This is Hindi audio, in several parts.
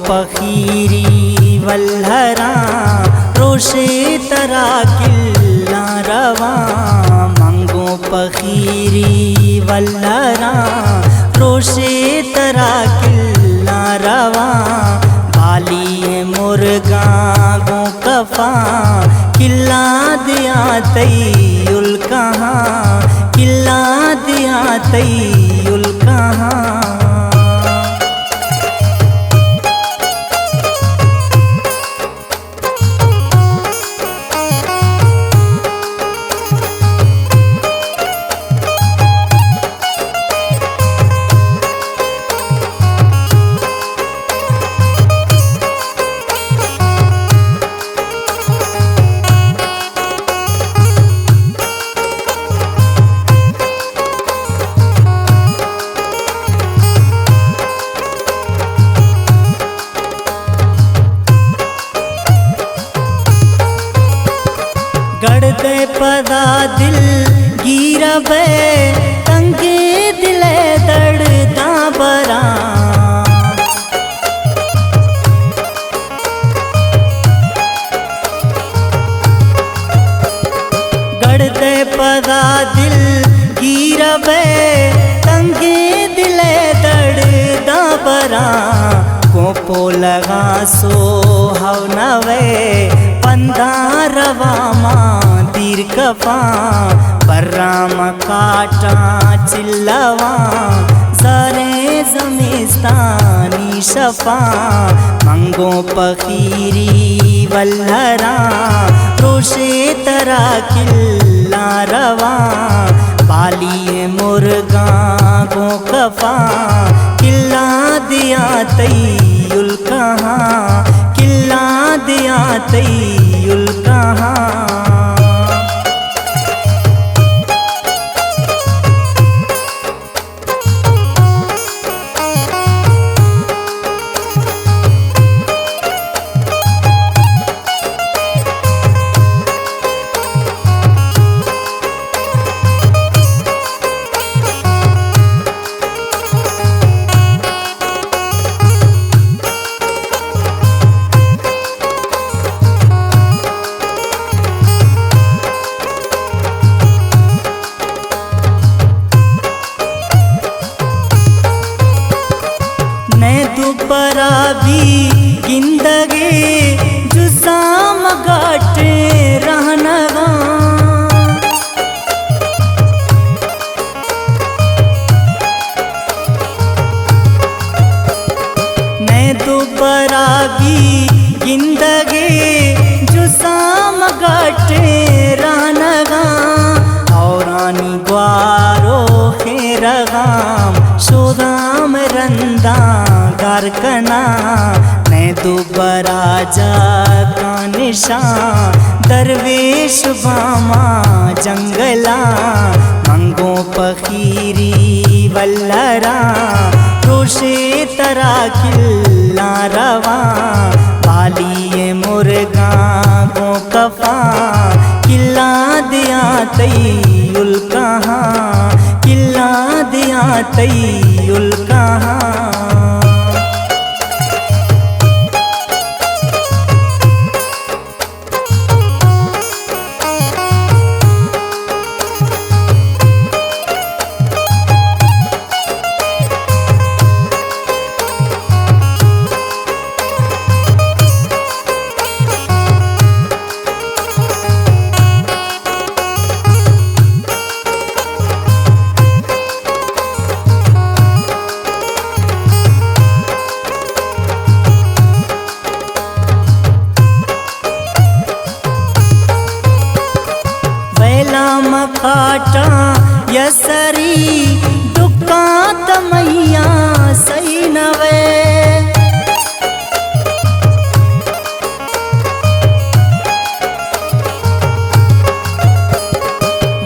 पखीरी वल्हरा रोशे तरा किल्ला रवा मंगो पखीरी वल्हरा रोशे तरा किल्ला रवा बाली मुर्गा गो कफा किल्ला दिया तैयुल कहाँ किल्ला दिया तैयुल कहाँ। गड़दे पदा दिल गिरबे तंगे दिले दर्दा बरा गड़दे पदा दिल गिरबे तंगे दिले दर्दा बरा कोपो लगा सो हवनवे पंदारवा मां दीर कफा बर्राम काटा चिल्लवा सरे जमिस्तानी शफा मंगो पखीरी वल्हरा रोशे तरा किल्ला रवा बाली मुर्गा गो कफा किल्ला दिया तैयुल कहाँ किल्ला दिया तैयुल कहाँ। दुपरा भी जिंदगी जुसाम गाटे रहनगा मैं दुपरा भी जिंदगी जुसाम गाटे रहनगा औरानी ग्वारो खेरगाम शोदाम रंदा कारकना मैं दोबारा जा का निशान दरवेश बामा जंगला मंगो पखीरी वल्हरा रोशे तरा किल्ला रवा बाली मुर्गा गो कफा किल्ला दिया तैयुल कहाँ किल्ला दिया तैयुल कहाँ। काटा यसरी दुकात मैया सही नवे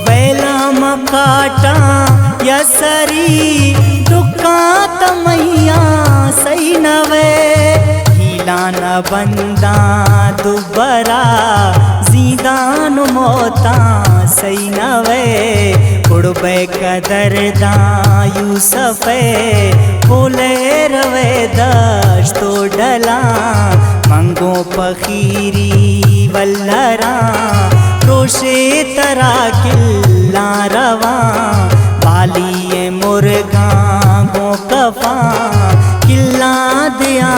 वेला मकाटा यसरी दुकात मैया सही नवे हिला न बंदा दुबरा जीदान मोता सही नवे उड़बे कदरदा यूसफे बोले रवे द पछतो डला मंगो पखीरी वल्लरा रोशे तरा किल्ला रवा बालिए मुर्गा गो कफा किल्ला दिया